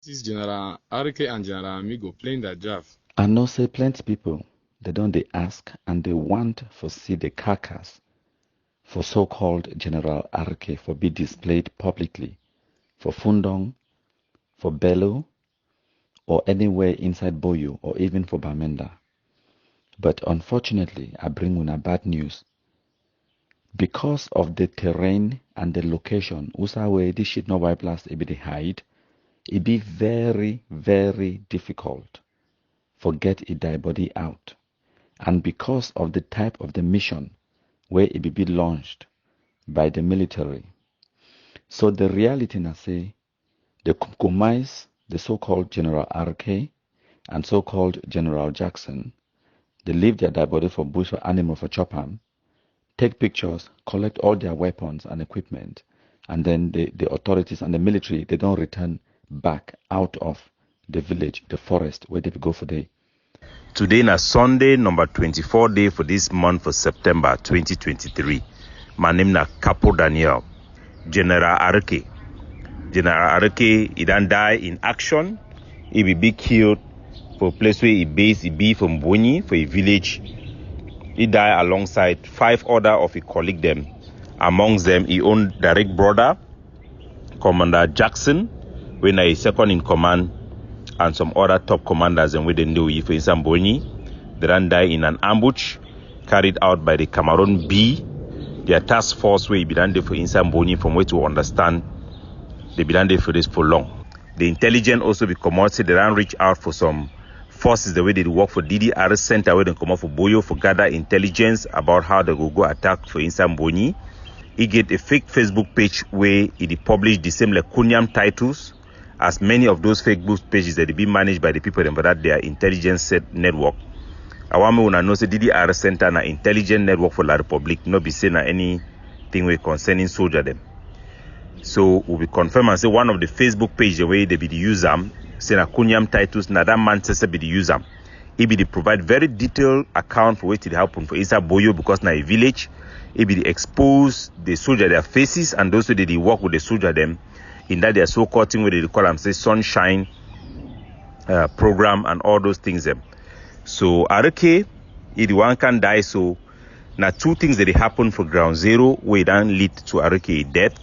This General RK and General Amigo playing that draft. I know say plenty people, they don't they ask and they want for see the carcass for so-called General RK for be displayed publicly for Fundong, for Bello, or anywhere inside Boyo or even for Bamenda. But unfortunately, I bring una bad news. Because of the terrain and the location, Usawe this shit no wipe last it be the hide, it be very, very difficult for get it die body out. And because of the type of the mission where it be launched by the military. So the reality na say the Kumkumised, the so-called General RK and so-called General Jackson, they leave their dead body for bush or animal for chopam, take pictures, collect all their weapons and equipment, and then the authorities and the military, they don't return back out of the village, the forest, where they go for day. Today na Sunday, number 24 day for this month for September 2023. My name na Capo Daniel, General RK. General RK, he done die in action. He be killed for a place where he base, he be from Boni, for a village. He died alongside 5 other of his colleagues them. Amongst them, he own direct brother, Commander Jackson, when he second in command, and some other top commanders and within the for Boni. They done die in an ambush carried out by the Cameroon B, their task force where he be done there for Boni, from where to understand they be done there for this for long. The intelligence also be commodity, they don't reach out for some forces the way they work for DDR Center where they come out for Boyo for gather intelligence about how they go attack for Boni. He get a fake Facebook page where he publish the same like Kunyam titles as many of those fake book pages that they be managed by the people that their intelligence set network. Awame una know say DDR Center na intelligence network for La Republic, no be say na anything we concerning soldier them. So we will confirm and say one of the Facebook page the way they be the user, say na Kunyam titles, na that man says be the user. He be the provide very detailed account for what it happen for inside Boyo because na a village. He be the expose the soldier their faces and those who they work with the soldier them in that they are so-called thing where they call them say sunshine program and all those things them. So RK, if the one can die, so now 2 things that happen for ground zero where it don't lead to RK death,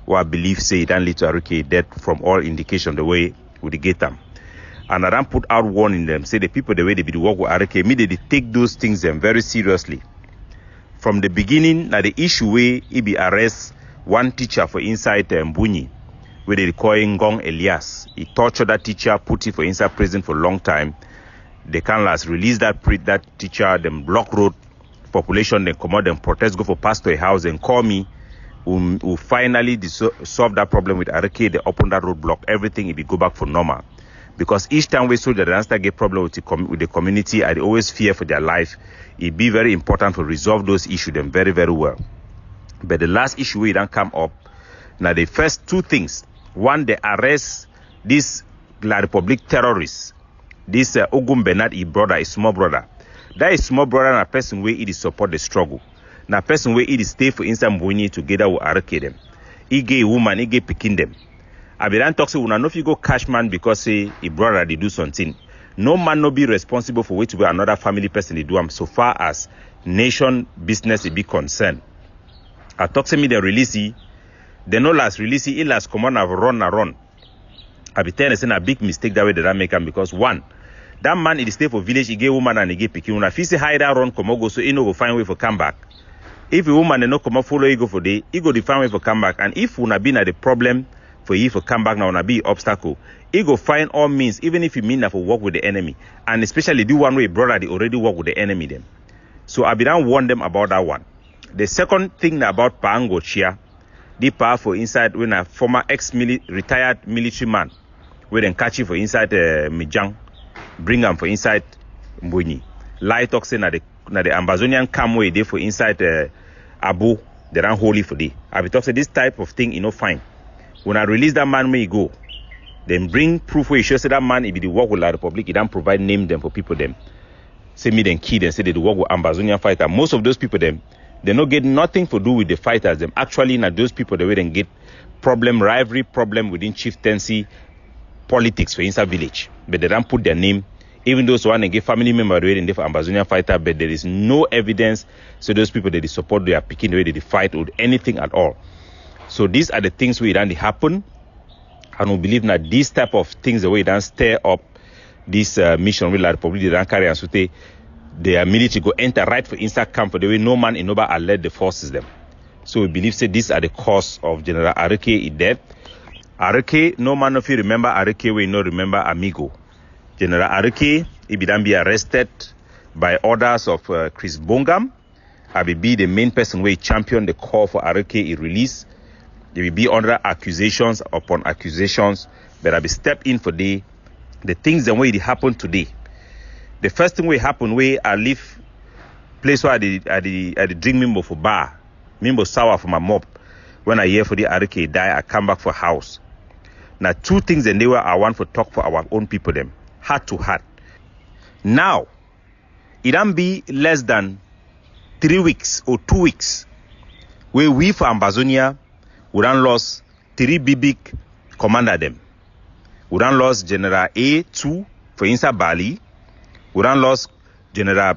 or I believe say it don't lead to RK death from all indication the way we get them. And I don't put out warning them, say the people the way they be work with RK, immediately take those things them very seriously. From the beginning, now the issue where he be arrest one teacher for inside Mbunyi, where they call Ngong Elias. He tortured that teacher, put it for inside prison for a long time. They can't last release that teacher, them block road, population, then come out, them protest, go for pastor a house and call me, who finally solve that problem with RK, they open that roadblock, everything, it be go back for normal. Because each time we soldier the start get problem with the community, I always fear for their life. It be very important to resolve those issues them very, very well. But the last issue we don't come up. Now the first 2 things. One, they arrest this La Republic terrorists. This Ogum Bernard, his brother, his small brother. That is small brother and a person where he support the struggle. Now person where he stay for instant Mbuni together with RK them. He gay woman, he gay picking them. I be don't talk say una no if you go cash man because say his brother they do something. No man no be responsible for which way another family person they do them so far as nation business it be concerned. I talk say me they release it. They no last release it, last come on have run. I be telling you a big mistake that way that make him because one, that man he stay for village, he get woman and he get picking. If he say hide that run come go so he no go find way for come back. If a woman they no come follow he go for day, he go find way for come back. And if una been at the problem for you for come back now una be obstacle, he go find all means, even if you mean that for work with the enemy. And especially do one way brother they already work with the enemy them. So I be done warn them about that one. The second thing about Pango Chia. The powerful inside when a former retired military man where then catch him for inside Mijang, bring him for inside Mbuni. Lie talk say na the Ambazonian camp way they for inside Abu, they run holy for day. I be talk say this type of thing you know fine. When I release that man may go, then bring proof where you show say that man he be the work with La Republic, he don't provide name them for people them. Say me then key them say they do work with Ambazonian fighter. Most of those people them they don't get nothing to do with the fighters. Them actually, now those people, they will then get rivalry problem within chieftaincy, politics for inside village, but they don't put their name. Even those one and give family member the way for Ambazonian fighter, but there is no evidence. So those people that they support, they are picking the way they fight or anything at all. So these are the things we done happen, and we believe that these type of things the way they stir up this mission with La Republic they don't carry and so their military go enter right for inside camp for the way no man in Oba alert the forces them. So we believe say these are the cause of General Arike death. Arike, no man of you remember Arike, we no remember Amigo. General Arike, he began be arrested by orders of Chris Bongam. I will be the main person where he championed the call for Arike he release. They will be under accusations upon accusations, but I will step in for the things the way it happened today. The first thing will happen where I leave place where I drink Mimbo for bar, Mimbo sour for my mop. When I hear for the Arike die, I come back for house. Now two things and they were I want to talk for our own people them. Heart to heart. Now, it don't be less than 3 weeks or 2 weeks where we for Ambazonia we done lost 3 big commander them. We done lost General A2 for inside Bali. We done lost General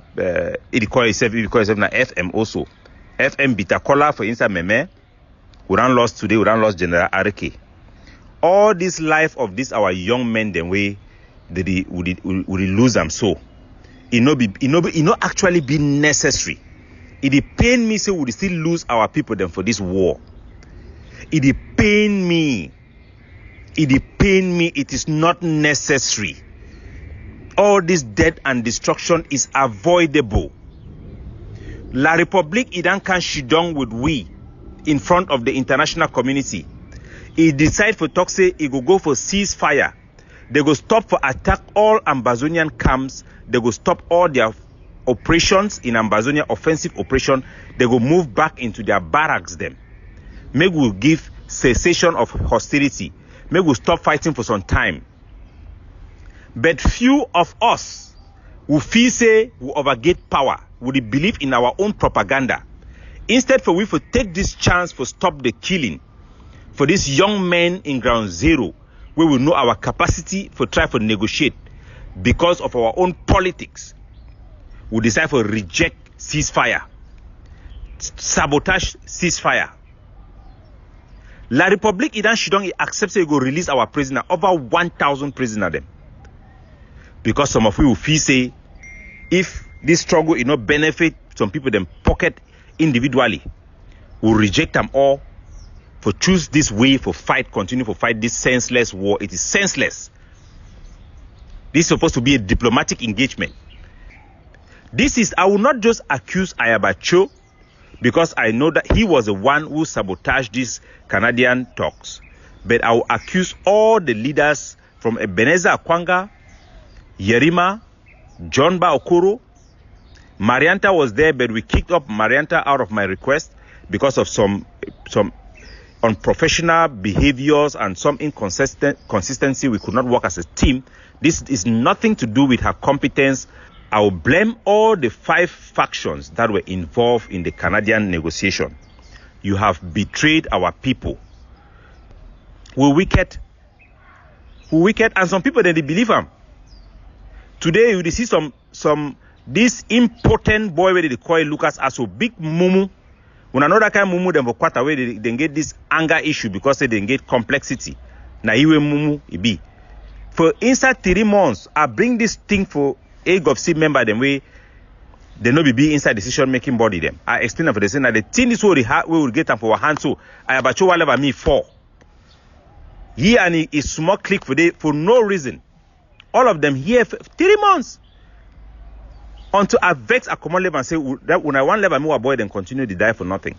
Idikoy na FM also. FM Bitakola for inside Meme. We done lost today. We done lost General Arike. All this life of this our young men them way. We lose them so it no actually be necessary. It pain me say we still lose our people them for this war. It pain me. It is not necessary. All this death and destruction is avoidable. La Republique idan can shidong with we in front of the international community. He decide for talk say he go for ceasefire. They go stop for attack all Ambazonian camps. They go stop all their operations in Ambazonia, offensive operation. They go move back into their barracks them. Maybe we'll give cessation of hostility. Maybe we'll stop fighting for some time. But few of us who feel say we overget power, would believe in our own propaganda. Instead for we to take this chance for stop the killing, for these young men in ground zero, we will know our capacity for try to negotiate because of our own politics. We decide to reject ceasefire, sabotage ceasefire. La Republique idan shidong accepts to go release our prisoner, over 1,000 prisoners them. Because some of you will feel say if this struggle is not benefit some people them pocket individually, will reject them all. For choose this way for fight, continue for fight this senseless war. It is senseless. This is supposed to be a diplomatic engagement. I will not just accuse Ayabacho because I know that he was the one who sabotaged these Canadian talks. But I will accuse all the leaders from Ebenezer Akwanga, Yerima, John Ba Okoro. Marianta was there, but we kicked up Marianta out of my request because of some unprofessional behaviors and some inconsistency. We could not work as a team. This is nothing to do with her competence. I will blame all the 5 factions that were involved in the Canadian negotiation. You have betrayed our people. We're wicked, and some people they believe them. Today you see some this impotent boy where they call Lucas as a big mumu. When another kind of mumu them for quite away, they get this anger issue because they get complexity. Na iwe mumu ibi. For inside 3 months, I bring this thing for a GovC member them way they no be inside decision making body them. I explain them for the saying that the thing is what we will get them for our hands. So I have a whatever me for. Here and a small click for no reason. All of them here for 3 months. Until I vex a common level and say that when I want level me avoid and continue to die for nothing.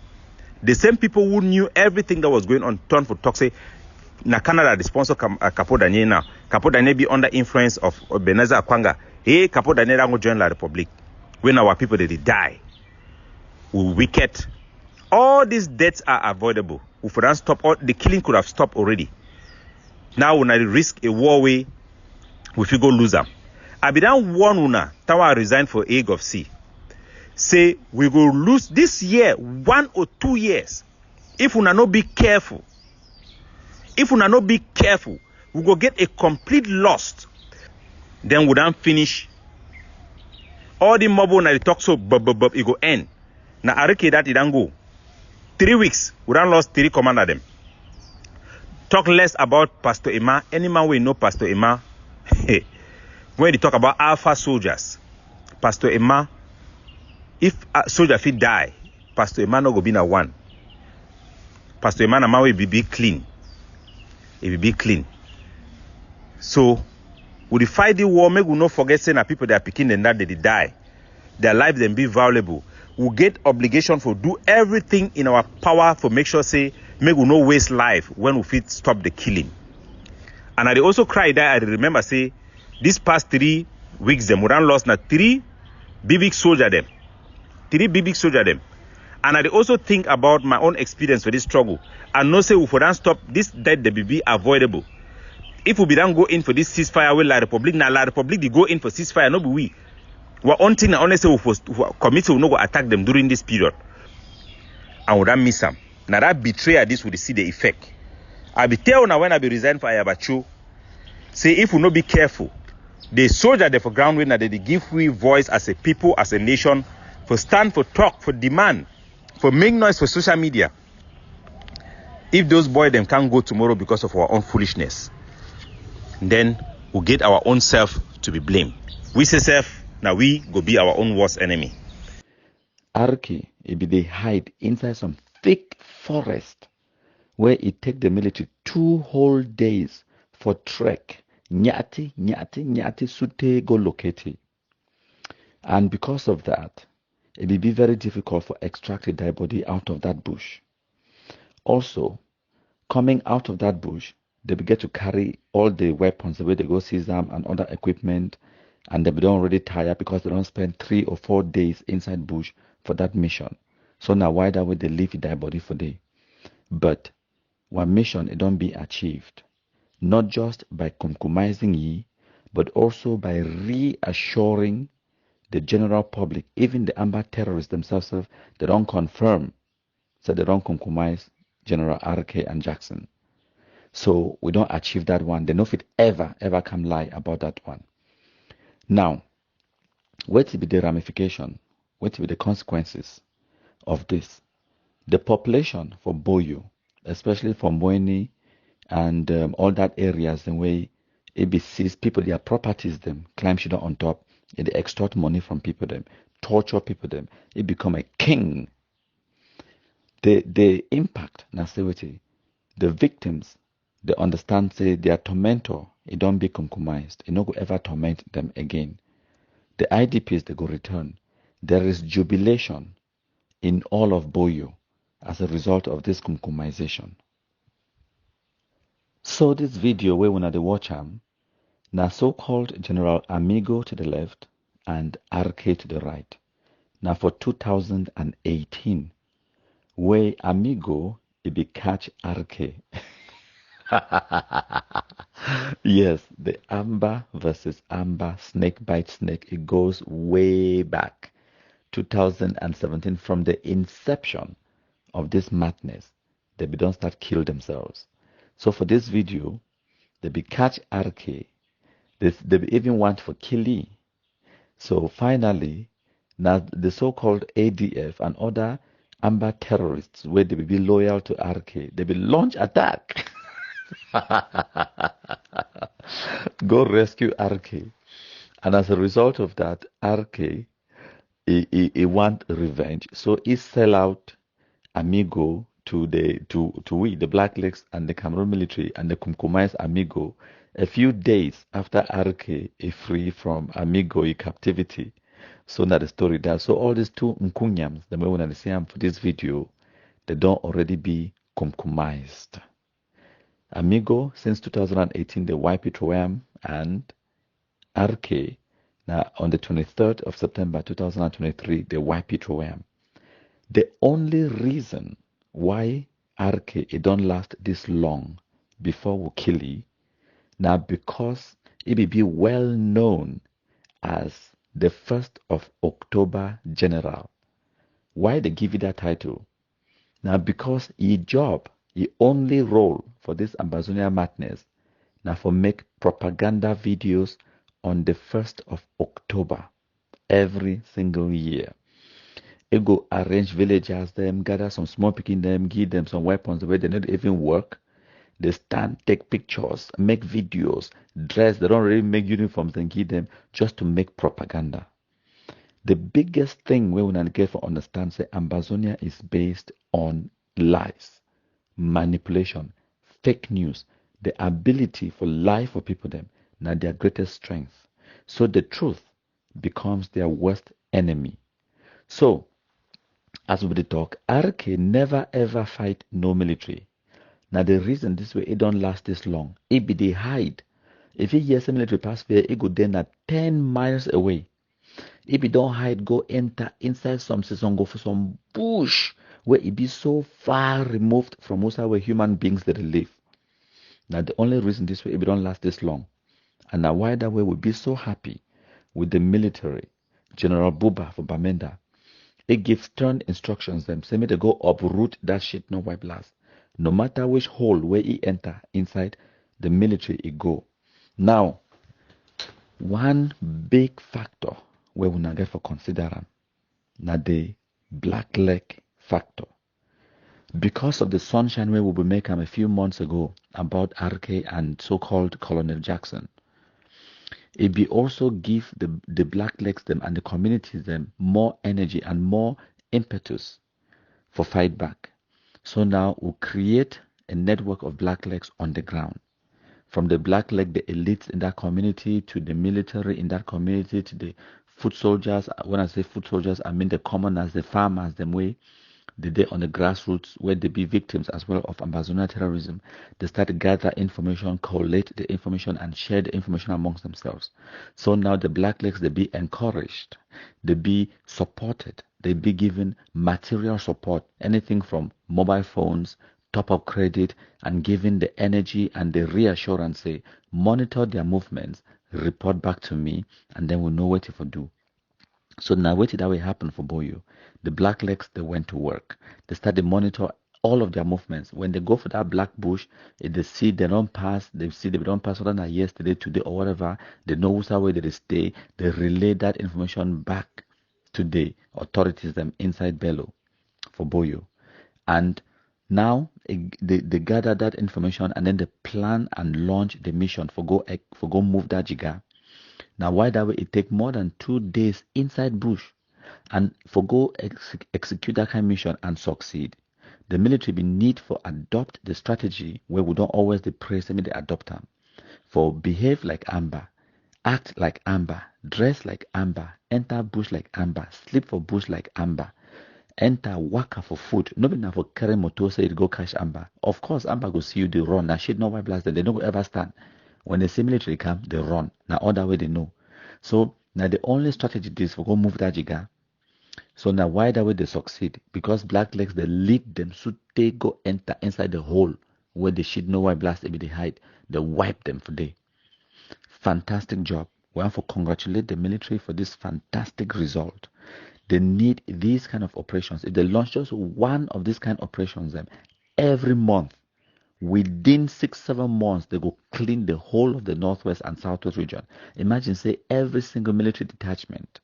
The same people who knew everything that was going on turn for talk say na Canada the sponsor Capo Daniel now. Capo Daniel be under influence of Ebenezer Akwanga. Hey, Capo Daniel go join La Republique. When our people they die, we wicked. All these deaths are avoidable. If we don't stop, all the killing could have stopped already. Now when I risk a war way, we feel go lose them. I be down one una tawa resign for A of C. Say we go lose this year 1 or 2 years if we not be careful. If we not be careful we go get a complete lost. Then we don't finish. All the mobile na the talk so it go end. Na Arke that it don't go. 3 weeks, we don't lost 3 commander them. Talk less about Pastor Emma. Any man we know Pastor Emma. When they talk about alpha soldiers, Pastor Emma, if a soldier fit die, Pastor Emma no go be na one. Pastor Emma na man will be clean. It will be clean. So, we fight the war, make we not forget saying that people that are picking and that they die. Their lives then be valuable. We get obligation for do everything in our power for make sure say make we no waste life when we fit stop the killing. And I also cry that I remember say this past 3 weeks them we done lost na 3 big soldier them. 3 big soldier them. And I also think about my own experience for this struggle. And no say we for don't stop this death they be avoidable. If we don't go in for this ceasefire with La Republic, now La Republic they go in for ceasefire, no be we. What one thing I only say we commit to no go attack them during this period. And we don't miss them. Now that betrayal this will see the effect. I be tell now when I be resign for Ayabacho, say if we no be careful, the soldier they for ground when they give we voice as a people, as a nation, for stand for talk, for demand, for make noise for social media. If those boys them can't go tomorrow because of our own foolishness, then we'll get our own self to be blamed. We say self, now we go be our own worst enemy. Arki, it be they hide inside some thick forest where it take the military 2 whole days for trek. Nyati sute go locate. And because of that, it will be very difficult for extracting their body out of that bush. Also, coming out of that bush, they begin to carry all the weapons, the way they go seize them and other equipment, and they be don't already tired because they don't spend 3 or 4 days inside bush for that mission. So now why that way they leave their body for day? But one mission it don't be achieved, not just by kumkumising ye, but also by reassuring the general public, even the Amber terrorists themselves, they don't confirm, so they don't kumkumise General RK and Jackson. So we don't achieve that one. They know if it ever come lie about that one. Now, what will be the ramification? What will be the consequences of this? The population for Boyo, especially for Moini and all that areas, the way ABCs, people, their properties, them climb shit on top, they extort money from people, them torture people, them it become a king. The impact, nasewiti, the victims, they understand say their tormentor, it don't be compromised, it no go ever torment them again. The IDPs they go return. There is jubilation in all of Boyo as a result of this kumkumization. So this video where when I watch now so-called General Amigo to the left and RK to the right. Now for 2018, where Amigo it be catch RK. Yes, the Amber versus Amber, snake bite snake, it goes way back. 2017, from the inception of this madness, they be don't start kill themselves. So for this video, they be catch RK, they be even want for killing. So finally, now the so-called ADF and other Amber terrorists, where they be loyal to RK, they be launch attack. Go rescue RK. And as a result of that, RK he want revenge. So he sell out Amigo to we, the Black Lakes and the Cameroon military, and the Kumkumised Amigo a few days after RK is free from Amigo captivity. So now the story there. So all these 2 Nkunyams, the way when I see them for this video, they don't already be Kumkumised. Amigo, since 2018, they wipe it away, and RK, now on the 23rd of September 2023, they wipe it away. The only reason why RK it don't last this long before we kill it, now because it will be well known as the 1st of October General. Why they give you that title? Now because his job, his only role for this Ambazonia madness, Now for make propaganda videos on the 1st of October every single year. It go arrange villagers them, gather some small picking them, give them some weapons where they don't even work. They stand, take pictures, make videos, dress. They don't really make uniforms and give them just to make propaganda. The biggest thing we will get for understand say Ambazonia is based on lies, manipulation, fake news, the ability for lie for people them, now their greatest strength. So the truth becomes their worst enemy. So as we talk, RK never ever fight no military. Now the reason this way it don't last this long, it be they hide. If he hears a military pass there, it go then at 10 miles away. If it don't hide, go enter inside some season, go for some bush where it be so far removed from most where human beings that live. Now the only reason this way it don't last this long. And now why that way we be so happy with the military, General Buba for Bamenda. It gives stern instructions them. Say me to go uproot that shit no wipe last. No matter which hole where he enter inside the military it go. Now, one big factor where we not get for considering now the black leg factor. Because of the sunshine where we make a few months ago about RK and so-called Colonel Jackson, it be also give the black legs them and the communities them more energy and more impetus for fight back. So now we'll create a network of black legs on the ground. From the black leg, the elites in that community, to the military in that community, to the foot soldiers. When I say foot soldiers, I mean the commoners, the farmers, them way they on the grassroots where they be victims as well of Ambazonia terrorism. They start to gather information, collate the information, and share the information amongst themselves. So now the black legs, they be encouraged, they be supported, they be given material support, anything from mobile phones, top up credit, and giving the energy and the reassurance, say, monitor their movements, report back to me, and then we'll know what to do. So now what did that way happen for Boyo? The black legs, they went to work. They started monitor all of their movements. When they go for that black bush, if they see they don't pass, they see they don't pass whether yesterday, today, or whatever, they know which way they stay, they relay that information back to the authorities them inside Bello for Boyo. And now they gather that information and then they plan and launch the mission for go move that jiga. Now, why that way? It take more than 2 days inside bush, and for go execute that kind of mission and succeed. The military be need for adopt the strategy where we don't always the praise them, they adopt them. For behave like amber, act like amber, dress like amber, enter bush like amber, sleep for bush like amber, enter waka for food. Nobody now for carry motor say it go catch amber. Of course, amber go see you they run. Now shit no white blast they don't ever stand. When the same military come, they run. Now other way they know. So now the only strategy is for go move that jiga. So now why that way they succeed? Because black legs they lead them so they go enter inside the hole where the shit no white blast if they hide. They wipe them for day. Fantastic job. We have to congratulate the military for this fantastic result. They need these kind of operations. If they launch just one of these kind of operations them every month, within 6-7 months, they go clean the whole of the northwest and southwest region. Imagine, say, every single military detachment,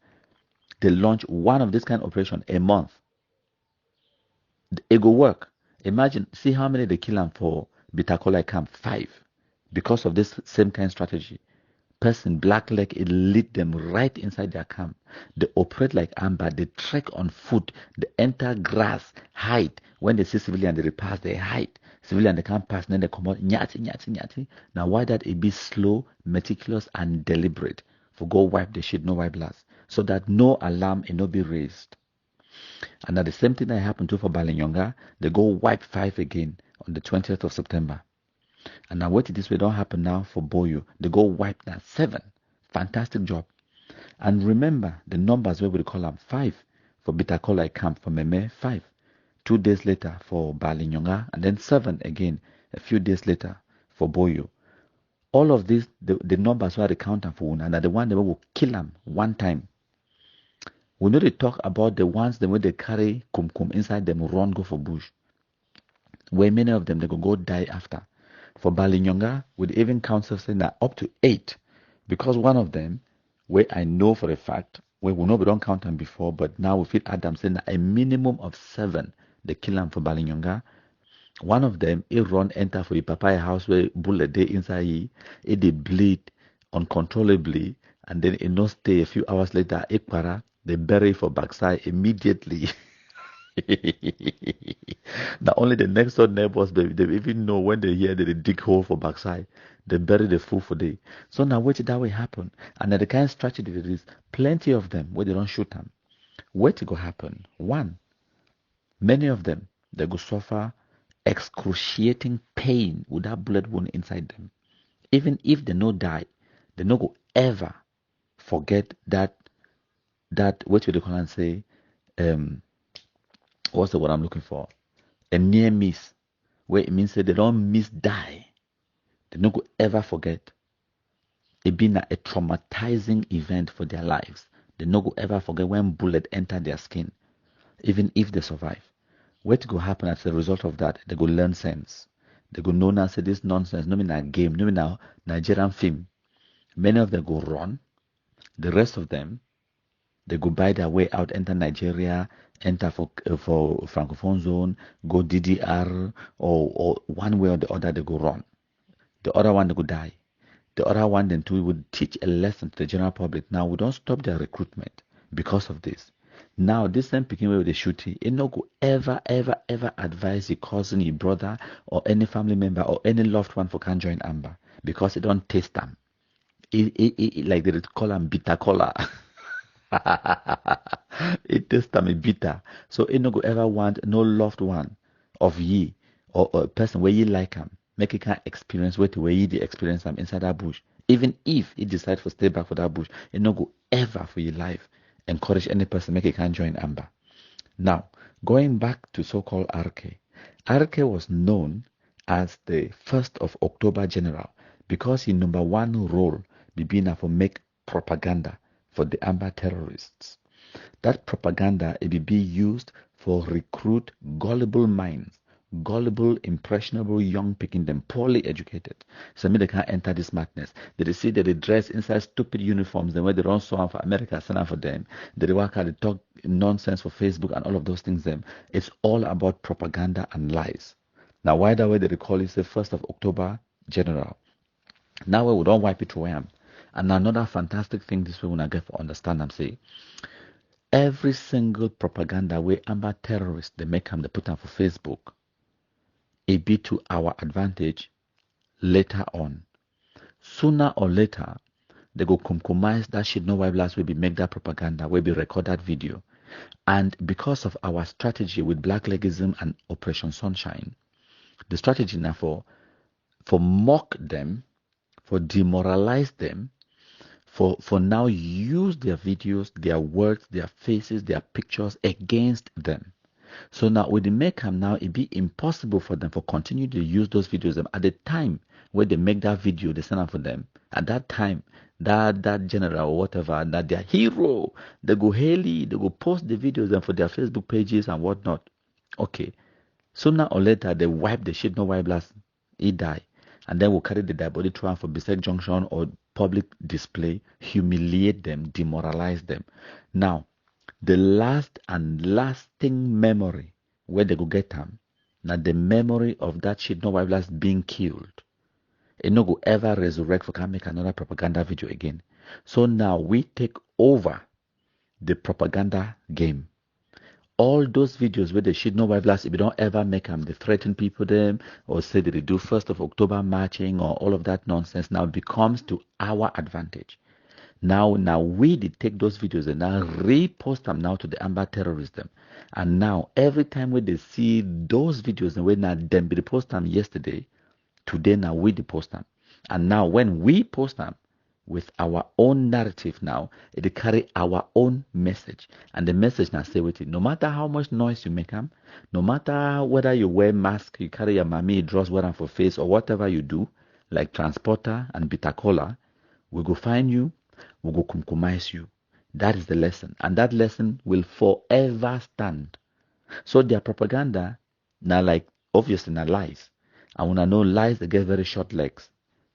they launch one of this kind of operation a month. It go work. Imagine, see how many they kill them for Bitakola camp, 5, because of this same kind of strategy. Person, black leg, it lead them right inside their camp. They operate like amber, they trek on foot, they enter grass, hide. When they see civilian, they pass, they hide. Civilian, they can't pass, then they come out, nyati. Now, why that it be slow, meticulous, and deliberate? For go wipe the shit, no wipe last. So that no alarm it no be raised. And at the same thing that happened to for Balinyonga, they go wipe 5 again on the 20th of September. And now what this way don't happen now for Boyo. They go wipe that 7. Fantastic job. And remember the numbers where we call them 5 for Bitakola camp, for Meme 5. 2 days later for Balinyonga, and then 7 again a few days later for Boyo. All of these, the numbers were the counter for one, and the one that will kill them one time. We know they talk about the ones the way they carry kumkum inside them, run, go for bush. Where many of them they go die after. For Balinyonga, with even counsel saying that up to 8, because one of them, where I know for a fact, where we know we don't count them before, but now we feel Adam saying that a minimum of 7 they kill them for Balinyonga. One of them, he run enter for a papaya house where bullet day inside it they bleed uncontrollably, and then it not stay a few hours later, they bury for backside immediately. Now only the next door neighbors they even know when they hear that they dig hole for backside, they bury the fool for day. So now wait that way happen. And the kind of strategy there is plenty of them where they don't shoot them. What go happen? One, many of them they go suffer excruciating pain with that blood wound inside them. Even if they no die, they no go ever forget that what we call and say what's the word I'm looking for? A near miss, where it means that they don't miss die. They no go ever forget. It been a traumatizing event for their lives. They no go ever forget when bullet enter their skin, even if they survive. What go happen as a result of that? They go learn sense. They go know now say this nonsense, no mean a game, no mean a Nigerian film. Many of them go run. The rest of them, they go buy their way out, enter Nigeria, enter for Francophone zone, go DDR, or one way or the other they go run. The other one they go die. The other one then too would teach a lesson to the general public. Now we don't stop their recruitment because of this. Now this same picking way with the shooting, it no go ever advise your cousin, your brother, or any family member or any loved one for can join Amber because it don't taste them. It like they call them bitter color. It tastes them bitter. So it no go ever want no loved one of ye or a person where you like them. Make it can experience where you the experience them inside that bush. Even if you decide to stay back for that bush, it no go ever for your life encourage any person make it can join Amber. Now, going back to so-called RK. RK was known as the 1st of October general because his number one role being for make propaganda for the Amber terrorists. That propaganda it be used for recruit gullible minds, gullible, impressionable young picking them poorly educated. So they can't enter this madness. They see that they dress inside stupid uniforms, then where they don't sew for America, send for them. They work out, they talk nonsense for Facebook and all of those things. Them. It's all about propaganda and lies. Now why that way they call it the 1st of October general. Now we don't wipe it away. And another fantastic thing this way when I get to understand them say every single propaganda where Amber terrorists they make them they put them for Facebook it be to our advantage later on. Sooner or later, they go kumkumised that shit no white blast will be make that propaganda, will be record that video. And because of our strategy with Black Legism and Operation Sunshine, the strategy now for mock them, for demoralize them, for now use their videos, their words, their faces, their pictures against them. So now with the makeup now it be impossible for them for continue to use those videos at the time where they make that video they send out for them. At that time, that general or whatever, that their hero, they go Haley, they go post the videos and for their Facebook pages and whatnot. Okay. Sooner or later they wipe the shit, no wipe blast, he die. And then we'll carry the dead body to for Bisect Junction or public display, humiliate them, demoralize them. Now, the last and lasting memory where they go get them, now the memory of that shit no wife last being killed. It no go ever resurrect for can make another propaganda video again. So now we take over the propaganda game. All those videos where they shit no wife last, if you don't ever make them, they threaten people them or say that they do 1st of October marching or all of that nonsense now becomes to our advantage. Now we did take those videos and now repost them now to the Amber terrorism. And now every time when they see those videos and when now them be post them yesterday, today now we post them. And now when we post them with our own narrative now, it carry our own message. And the message now say with it, no matter how much noise you make them, no matter whether you wear mask, you carry your mommy draws wearing for face or whatever you do, like transporter and bitter cola, we go find you. We go kumkumise you. That is the lesson. And that lesson will forever stand. So their propaganda, now like obviously not lies. And when I know lies, they get very short legs.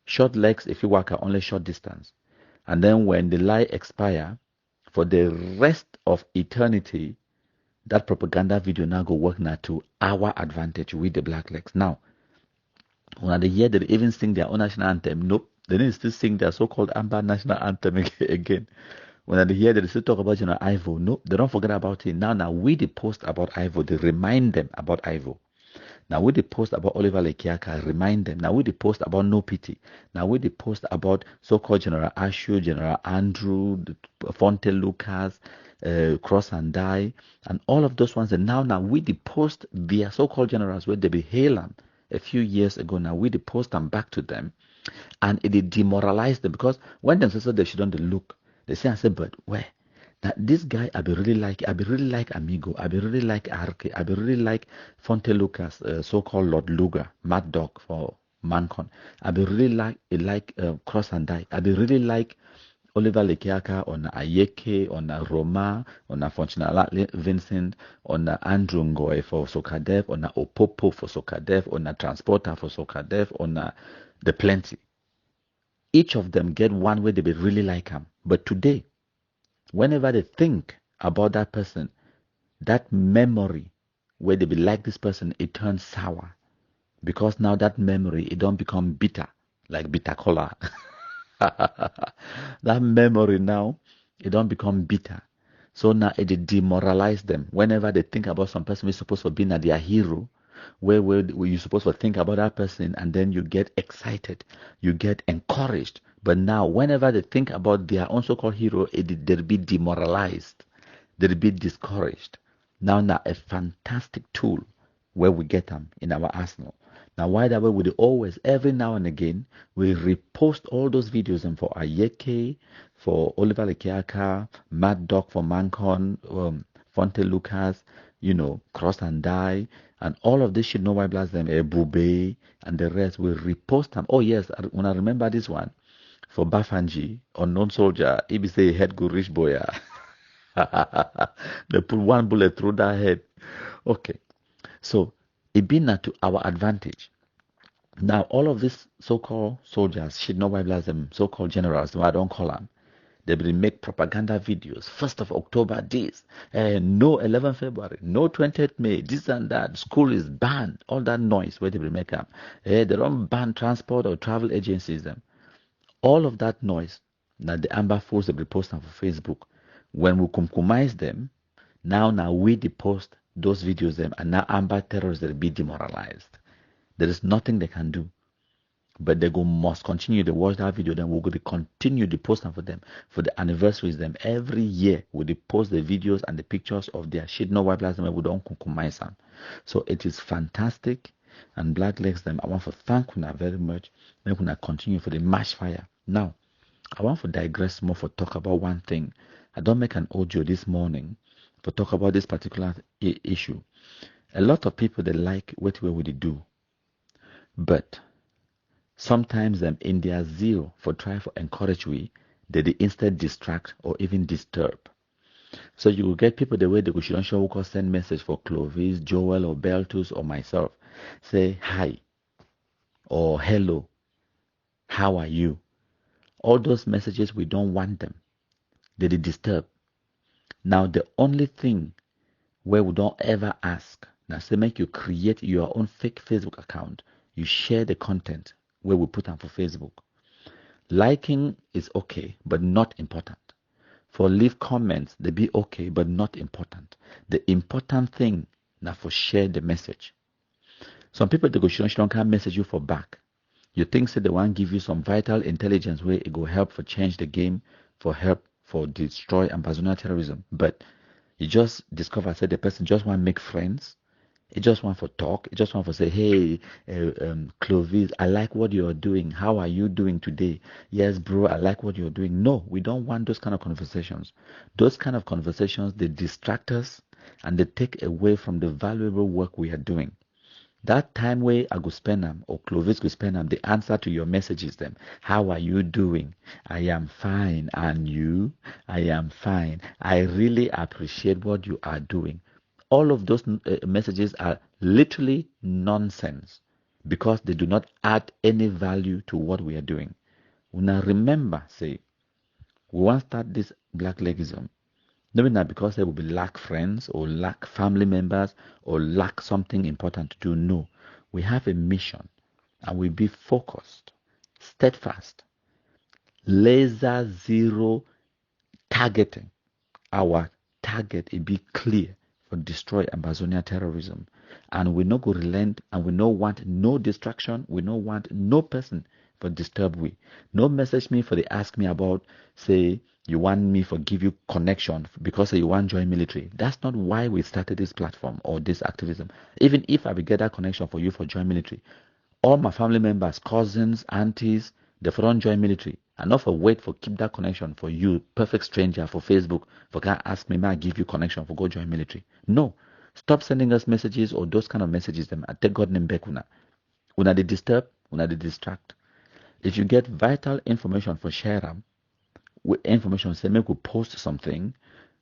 Short legs if you walk at only short distance. And then when the lie expire, for the rest of eternity, that propaganda video now go work now to our advantage with the black legs. Now, when they hear they even sing their own national anthem, nope, they need to still sing their so-called Amber national anthem again. When they hear they still talk about General Ivo, nope, they don't forget about it. Now we the post about Ivo, they remind them about Ivo. Now we the post about Oliver Lekiaka, remind them. Now we the post about No Pity. Now we the post about so-called General Ashu, General Andrew, Fonte Lucas, Cross and Die, and all of those ones. And now we the post their so-called generals where they be hailing a few years ago. Now we the post them back to them, and it demoralized them because when them say they shouldn't look, they say, I say, but where? Now this guy I be really like Amigo, I be really like Arke, I be really like Fonte Lucas, so-called Lord Luga, Mad Dog for Mancon. I be really like Cross and Die. I be really like Oliver Lekiaka, on Ayeke, on Roma, on Functional Vincent, on Andrew Ngoy for Sokadev, on Opopo for Sokadev, on Transporter for Sokadev, on the plenty. Each of them get one way they be really like him. But today, whenever they think about that person, that memory where they be like this person, it turns sour. Because now that memory, it don't become bitter, like bitter cola. That memory now, it don't become bitter. So now it demoralize them. Whenever they think about some person who's supposed to be their hero, where you're supposed to think about that person and then you get excited, you get encouraged. But now, whenever they think about their own so-called hero, they'll be demoralized. They'll be discouraged. Now a fantastic tool where we get them in our arsenal. Now, why that way? We always, every now and again, we repost all those videos and for Ayeke, for Oliver Lekiaka, Mad Dog for Mancon, Fonte Lucas, Cross and Die, and all of this shit, no why blast them, Bube, and the rest, we repost them. Oh, yes, when I remember this one, for Bafanji, unknown soldier, he be say, head go rich boy. They put one bullet through that head. Okay, so it be not to our advantage. Now, all of these so-called soldiers, should not blast them, so-called generals, no, I don't call them. They will make propaganda videos. 1st of October, this. No 11th February. No 20th May. This and that. School is banned. All that noise where they will make up. They don't ban transport or travel agencies. Them. All of that noise. Now the Amber Force will be posting for Facebook. When we Kumkumised them, now we post those videos them, and now Amber terrorists will be demoralized. There is nothing they can do. But they must continue to watch that video. Then we're going to continue to post them for them for the anniversaries. Them every year we post the videos and the pictures of their shit. No white blacks them. We don't compromise them. So it is fantastic. And Black Legs them. I want to thank you very much. Then we continue for the match fire. Now, I want to digress more for talk about one thing. I don't make an audio this morning for talk about this particular issue. A lot of people they like what we would do, but sometimes them in their zeal for trying to encourage we, they instead distract or even disturb. So you will get people the way they should show who send message for Clovis, Joel or Beltus or myself. Say hi or hello, how are you? All those messages we don't want them. They disturb. Now the only thing where we don't ever ask, now say make you create your own fake Facebook account. You share the content where we put them for Facebook. Liking is okay, but not important. For leave comments, they be okay, but not important. The important thing now for share the message. Some people they go don't can message you for back. You think say they want to give you some vital intelligence where it go help for change the game, for help for destroy and personal terrorism. But you just discover say the person just want to make friends. It just want for talk. It just want for say, hey, Clovis, I like what you're doing. How are you doing today? Yes, bro, I like what you're doing. No, we don't want those kind of conversations. Those kind of conversations, they distract us and they take away from the valuable work we are doing. That time where I go spend them or Clovis go spend them, the answer to your messages them. How are you doing? I am fine. And you? I am fine. I really appreciate what you are doing. All of those messages are literally nonsense. because they do not add any value to what we are doing. Now remember, say, we want to start this black legism. Not that because they will be lack friends or lack family members or lack something important to do. No. We have a mission and we be focused, steadfast, laser zero targeting. Our target it be clear for destroy Amazonia terrorism. And we no go relent and we no want no distraction. We no want no person for disturb we. No message me for they ask me about say you want me for give you connection because you want join military. That's not why we started this platform or this activism. Even if I will get that connection for you for join military, all my family members, cousins, aunties, they for don't join military. And not for wait for keep that connection for you, perfect stranger for Facebook, for can ask me, may I give you connection for go join military? No. Stop sending us messages or those kind of messages them. I take God name back una. Una they disturb, una they distract. If you get vital information for share them, with information say make we post something,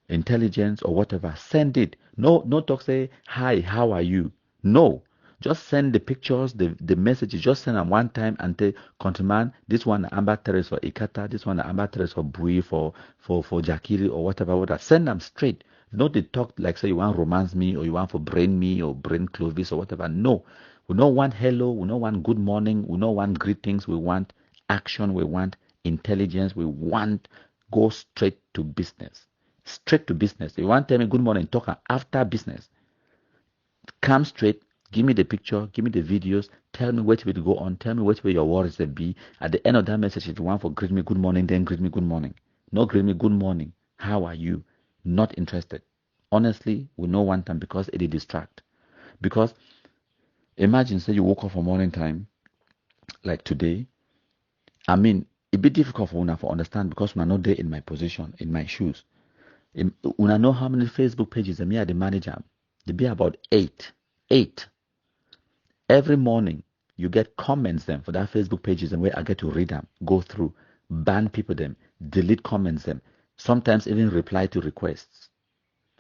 intelligence or whatever, send it. No talk say hi, how are you? No. Just send the pictures, the messages, just send them one time and tell countryman, this one Amber Terrace for Ikata, this one Amber Terrace for Bui, for Jakiri or whatever. Send them straight. Not they talk like say you want romance me or you want for brain me or brain Clovis or whatever. No. We don't want hello, we don't want good morning, we don't want greetings, we want action, we want intelligence, we want go straight to business. Straight to business. You want to tell me good morning, talk after business. Come straight, give me the picture, give me the videos, tell me which way to go on, tell me which way your words will be. At the end of that message, if you want for greet me good morning, then greet me good morning. No greet me good morning. How are you? Not interested. Honestly, we know one time because it distract. Because imagine say you woke up for morning time, like today. I mean, it be difficult for una for understand because we are not there in my position, in my shoes. Una know how many Facebook pages me are the manager. They be about 8. 8. Every morning you get comments them for that Facebook pages and where I get to read them, go through, ban people them, delete comments them, sometimes even reply to requests.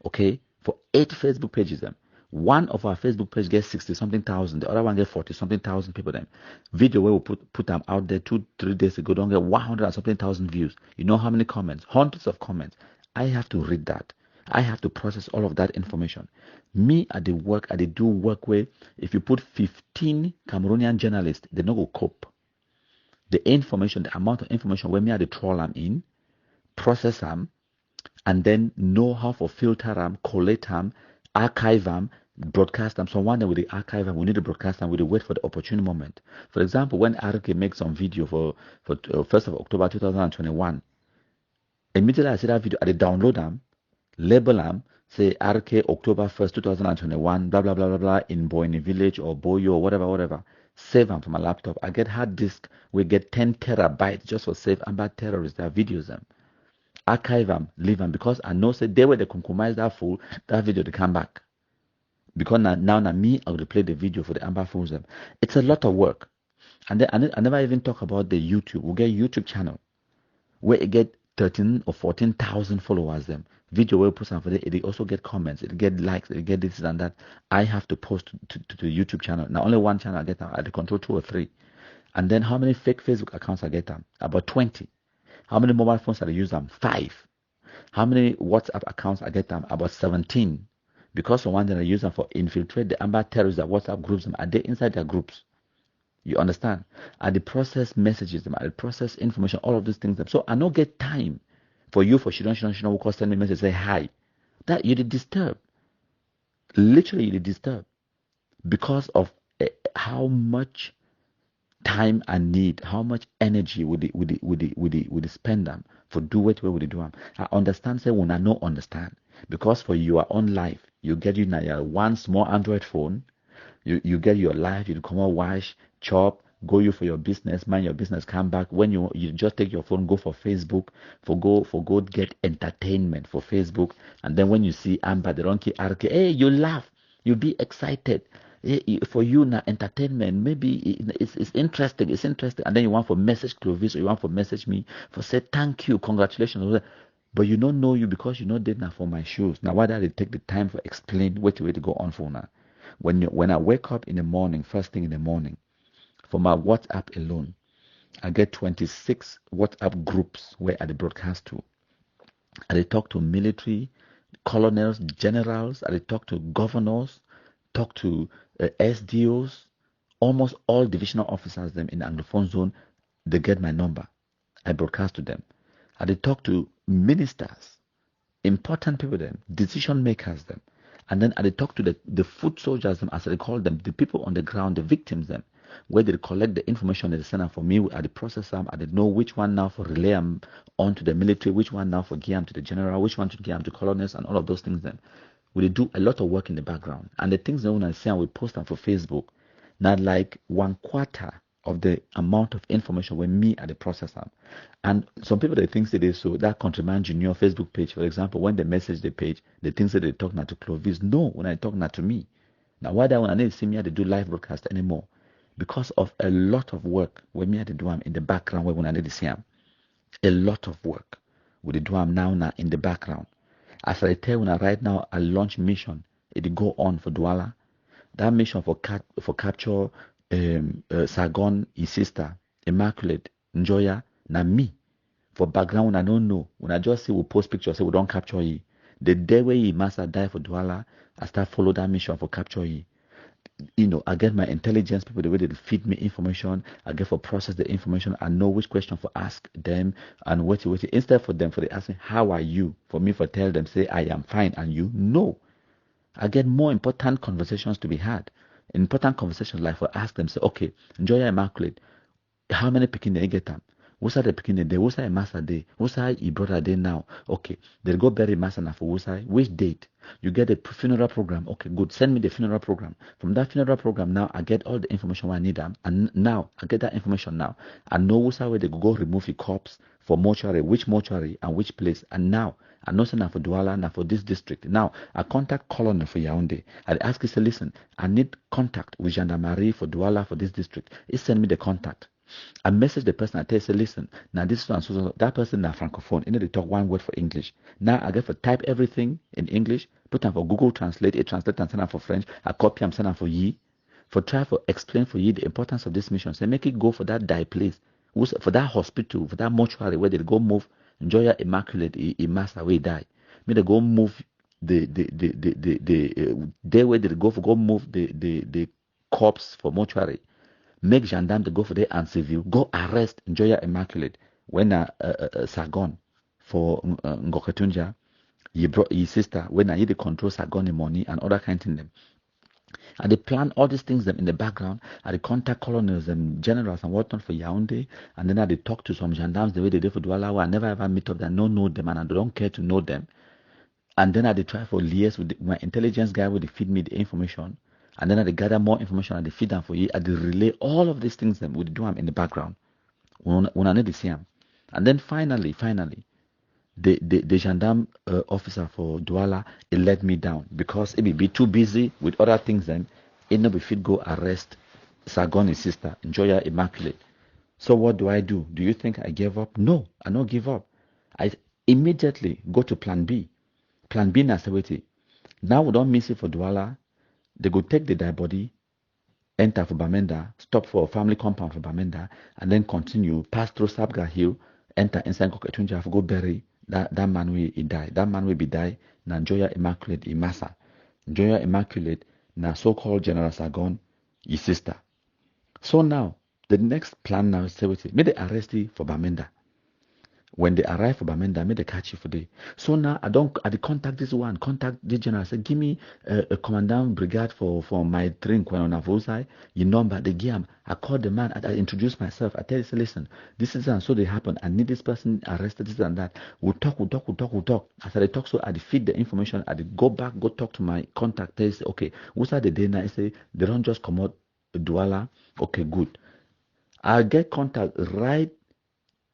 Okay? For 8 Facebook pages them. One of our Facebook page gets 60 something thousand, the other one gets 40 something thousand people them. Video where we put them out there 2-3 days ago don't get 100 and something thousand views. You know how many comments? Hundreds of comments. I have to read that. I have to process all of that information. Me at the work, at the do work where if you put 15 Cameroonian journalists, they don't go cope. The information, the amount of information where me at the troll them in, process them, and then know how to filter them, collate them, archive them, broadcast them. So one day with the archive them, we need to broadcast them. We need to wait for the opportune moment. For example, when RK makes some video for 1st of October 2021, immediately I see that video, I download them, label them, say RK October 1st 2021, blah blah blah blah blah in Boyne Village or Boyo or whatever. Save them from my laptop. I get hard disk. We get 10 terabytes just for save and bad terrorists. Their videos them. Archive them, leave them because I know say they were the Kumkumised that fool, that video to come back. Because now me, I will play the video for the Amber Fools them. It's a lot of work. And then I never even talk about the YouTube. We get YouTube channel where it get 13 or 14,000 followers them. Video where we post for it also get comments, it get likes, it get this and that. I have to post to the YouTube channel. Now only one channel I get I control 2 or 3. And then how many fake Facebook accounts I get them? About 20. How many mobile phones I use them? 5. How many WhatsApp accounts I get them? About 17. Because for one thing I use them for infiltrate the Amber terrorists that WhatsApp groups them. Are they inside their groups? You understand? I the process messages them, I the process information, all of these things them. So I don't get time for you for shidon who call send me message say hi. That you did disturb. Literally you did disturb. Because of how much time and need, how much energy would they spend them for do what would they do them. I understand say when I no understand. Because for your own life, you get you now your one small Android phone, you get your life, you come out wash, chop, go you for your business, mind your business, come back. When you just take your phone, go for Facebook, for go get entertainment for Facebook, and then when you see Amber, the donkey RK, hey, you laugh, you be excited. For you now entertainment maybe it's interesting, and then you want for message Clovis or you want for message me for say thank you, congratulations, but you don't know you because you know that now for my shoes. Now why did I take the time to explain what way to go on for now? When I wake up in the morning, first thing in the morning, For my WhatsApp alone, I get 26 WhatsApp groups where I broadcast to. I talk to military, colonels, generals. I talk to governors, talk to SDOs, almost all divisional officers them in the Anglophone zone. They get my number. I broadcast to them. I talk to ministers, important people them, decision makers them. And then I talk to the foot soldiers them, as I call them, the people on the ground, the victims them, where they collect the information that they send out for me. I process them. I know which one now for relay them on to the military, which one now for give them to the general, which one to give them to colonels, and all of those things then. We do a lot of work in the background. And the things that when I say and we post them for Facebook, not like 1/4 of the amount of information when me at the processor. And some people they think that they so that Countryman Junior Facebook page, for example, when they message the page, they think that they talk not to Clovis. No, when I talk not to me. Now why that when I need to see me they do live broadcast anymore? Because of a lot of work when me they do them in the background when I need to see them. A lot of work. We do them now in the background. As I tell when I right now I launch mission, it go on for Douala. That mission for capture Sargon, his sister, Immaculate, Njoya, na me. For background, when I don't know. When I just see we post pictures, say we don't capture ye. The day where he must die for Douala, I start follow that mission for capture ye. I get my intelligence people the way they feed me information. I get for process the information. I know which question for ask them and what. Instead for them for they ask me how are you? For me for tell them say I am fine and you no. I get more important conversations to be had. Important conversations like for ask them say okay, enjoy your Immaculate. How many picking they get them? What's the picking day? What's a master day? What's a brother day now? Okay, they'll go bury master now for which date? You get a funeral program. Okay, good. Send me the funeral program. From that funeral program now, I get all the information I need them. And now I get that information now. I know where they go remove the corpse for mortuary, which mortuary and which place. And now I know now for Douala, now for this district. Now I contact Colonel for Yaoundé. I ask you say, listen, I need contact with Gendarmerie for Douala for this district. He send me the contact. I message the person. I tell you, say, listen, now this one, so that person now francophone. You know, they talk one word for English. Now I get for type everything in English, put them for Google Translate, it translate and send them for French. I copy them, send them for ye. For try for explain for ye the importance of this mission. Say make it go for that die place, for that hospital, for that mortuary where they go move. Enjoy your Immaculate, a master where die. May they go move the day where they go move the corpse for mortuary. Make gendarme to go for the and civil, go arrest Njoya Immaculate when Sargon for Ngoketunja, he brought his sister when I the control Sargon money and other kind of thing them. And they plan all these things them in the background. And they contact colonels and generals and whatnot for Yaoundé. And then they talk to some gendarmes the way they did for Douala. I never ever meet up them, know them, and I don't care to know them. And then I try for liaise with my intelligence guy where they feed me the information. And then I gather more information and they feed them for you. And they relay all of these things them we do them in the background. When I need to see them. And then finally, the gendarme officer for Douala, it let me down because it be too busy with other things then it no be fit go arrest Sargon's sister, Njoya Immaculate. So what do? Do you think I gave up? No, I don't give up. I immediately go to plan B. Plan B na say now we don't miss it for Douala. They go take the dead body, enter for Bamenda, stop for a family compound for Bamenda, and then continue, pass through Sabga Hill, enter inside Koketunja, go bury that man will die. That man will be die. Na Njoya Immaculate Imasa. Njoya Immaculate na so-called General Sargon, his sister. So now, the next plan now is say, may they arrest you for Bamenda. When they arrive for Bamenda, may they catch you for day. So now I contact this one, contact the general. I say, give me a commandant brigade for my drink when on Avosai. Your number, they give him. I call the man, I introduce myself. I tell you, say, listen, this is and so they happen. I need this person arrested, this and that. We'll talk. As I talk, so I feed the information. I go back, go talk to my contact. They say, okay, what's the day now? I say, they don't just come out Douala. Okay, good. I'll get contact right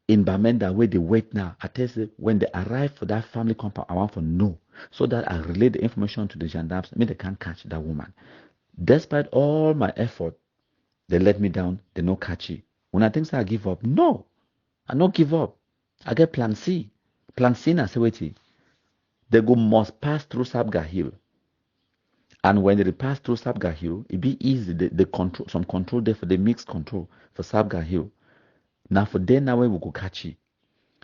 in Bamenda where they wait now. I tell you, when they arrive for that family compound, I want to know so that I relay the information to the gendarmes. Maybe they can't catch that woman. Despite all my effort, they let me down. They no catch it. When I think I give up, no, I don't give up. I get plan C. Plan C na say wait. They go must pass through Sabga Hill. And when they pass through Sabga Hill, it be easy. The control, some control there for the mixed control for Sabga Hill. Now for them now we go catch it.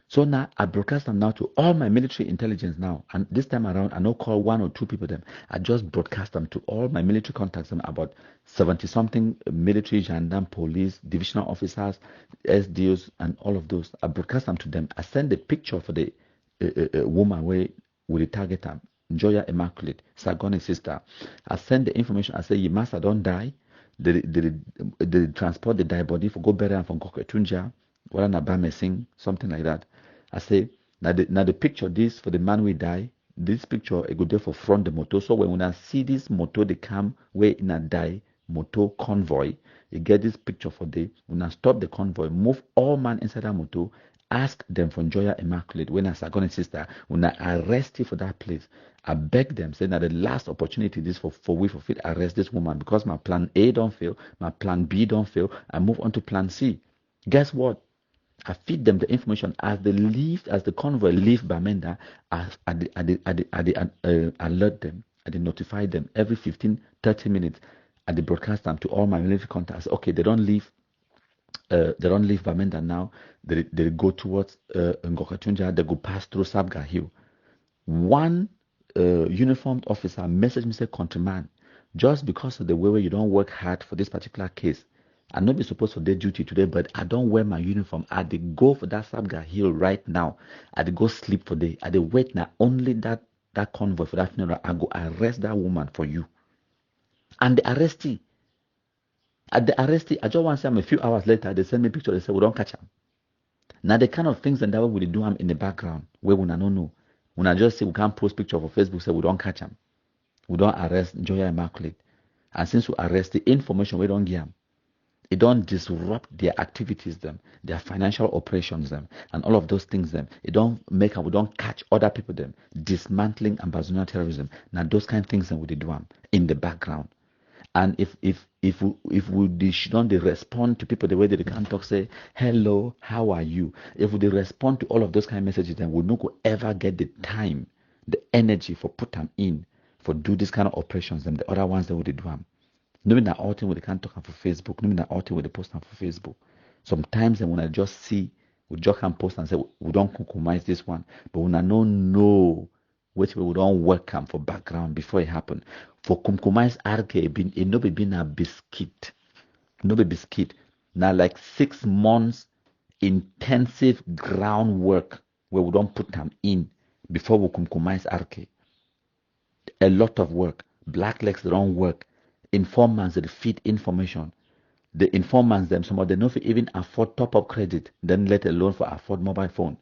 So now I broadcast them now to all my military intelligence now. And this time around, I don't call 1 or 2 people them. I just broadcast them to all my military contacts, them about 70 something military, gendarme, police, divisional officers, SDOs, and all of those. I broadcast them to them. I send the picture for the woman where with the target them. Joya Immaculate, Sagoni's sister. I send the information. I say, your master don't die. They transport the dead body for go bury and from Koketunja, or Nabamesing, something like that. I say, now the picture this for the man we die, this picture it go there for front the motor. So when I see this motor, they come where in a die motor convoy, you get this picture for the when I stop the convoy, move all man inside that motor, ask them from Joya Immaculate when I Sagoni sister, when I arrest you for that place. I beg them, say that the last opportunity this for we for fit arrest this woman because my plan A don't fail, my plan B don't fail. I move on to plan C. Guess what? I feed them the information as they leave, as the convoy leave Bamenda. I alert them. I notify them every 15, 30 minutes. I broadcast them to all my military contacts. Okay, they don't leave. They don't leave Bamenda now. They go towards Ngokatunja. They go pass through Sabga Hill. One uniformed officer messaged me, say, countryman, just because of the way you don't work hard for this particular case, I not be supposed to do duty today, but I don't wear my uniform. I did go for that Sabga Hill right now. I did go sleep for day. I did wait now only that convoy for that funeral. I go arrest that woman for you. And the arrestee, at the arrestee, I just want to say a few hours later, they send me a picture. They say we don't catch him. Now the kind of things that we will do them in the background where we don't know. When I just say we can't post picture for Facebook, say we don't catch them. We don't arrest Joya Immaculate. And since we arrest the information, we don't give them. It don't disrupt their activities, them, their financial operations, them, and all of those things, them. It don't make we don't catch other people, them, dismantling and Barcelona terrorism. Now those kind of things that we do them in the background. And if we shouldn't respond to people the way they can talk, say hello, how are you? If we respond to all of those kind of messages, then we'll not ever get the time, the energy for put them in for do this kind of operations and the other ones that we do them. No mean that all thing we can't talk for Facebook, no mean that all thing we post on for Facebook. Sometimes then when I just see we just can post and say we don't compromise this one, but when I don't know which we don't welcome for background before it happen. For Kumkumised RK, it no be been a biscuit. No be biscuit. Now like 6 months intensive groundwork where we don't put them in before we Kumkumised RK. A lot of work. Black legs they don't work. Informants they feed information. The informants them some of them don't even afford top-up credit, then let alone for afford mobile phone.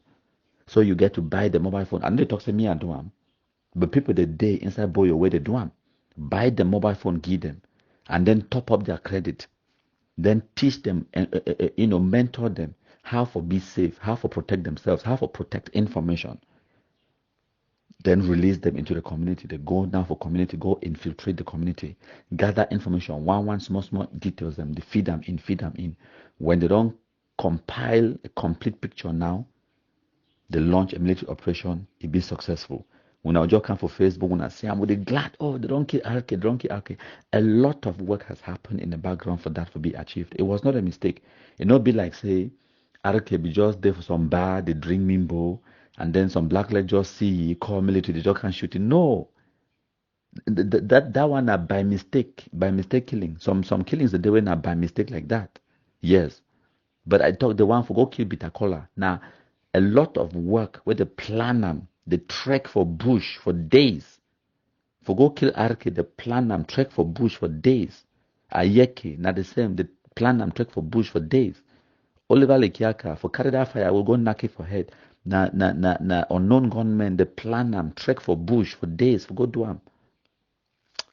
So you get to buy the mobile phone. And they talk to me and do them. But people the day inside boy where they do them. Buy the mobile phone, give them, and then top up their credit. Then teach them, mentor them how to be safe, how to protect themselves, how to protect information. Then release them into the community. They go now for community, go infiltrate the community, gather information, one small details them, they feed them in. When they don't compile a complete picture now, they launch a military operation, it be successful. When I just come for Facebook, when I say I'm really glad, oh, they don't kill RK. A lot of work has happened in the background for that to be achieved. It was not a mistake. It not be like, say, RK be just there for some bar, they drink mimbo, and then some black leg just see, call military, they just can't shoot it. No. That one are by mistake killing. Some killings they were not by mistake like that. Yes. But I thought the one for go kill Bitacola. Now, a lot of work where they plan them. They trek for bush for days. For go kill RK, they plan them trek for bush for days. Ayeke, not the same. They plan them trek for bush for days. Oliver Lekiaka, for carry that fire, I will go knock it for head. Na unknown gunmen, they plan them trek for bush for days. For go do them.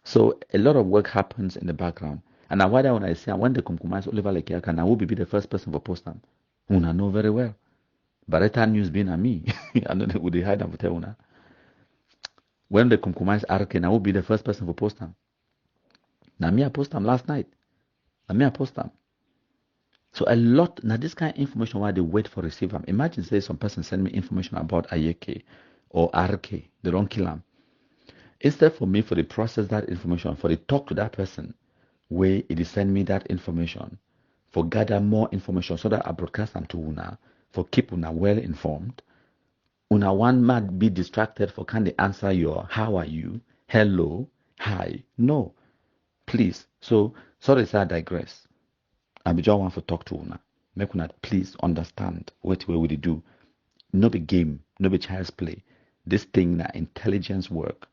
So a lot of work happens in the background. And now when I say when they compromise Oliver Lekiaka, now will be the first person for post them. Una know very well. But that news being on me, I don't know would they hide them for tell una. When they compromise RK, I will be the first person for post them. Now me I post them last night. So a lot now this kind of information while they wait for receive them. Imagine say some person send me information about Ayeke or RK, they don't kill them. Instead for me for the process that information, for the talk to that person, where it is send me that information, for gather more information so that I broadcast them to una, for keep una well informed. Una one might be distracted for can they answer your how are you, hello, hi. No, please. So sorry sir, I digress. I be just want to talk to una. Make una please understand what we will do. No be game, no be child's play. This thing na intelligence work,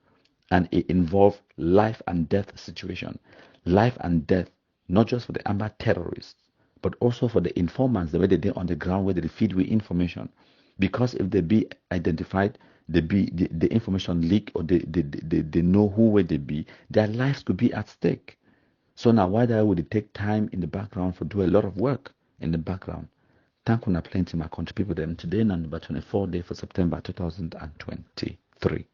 and it involve life and death situation. Life and death, not just for the armed terrorists, but also for the informants, the way they on the ground, where they feed with information. Because if they be identified, they be the information leak, or they know who where they be, their lives could be at stake. So now why would it take time in the background for do a lot of work in the background? Thank you plenty my country people them today, number 24 day for September 2023.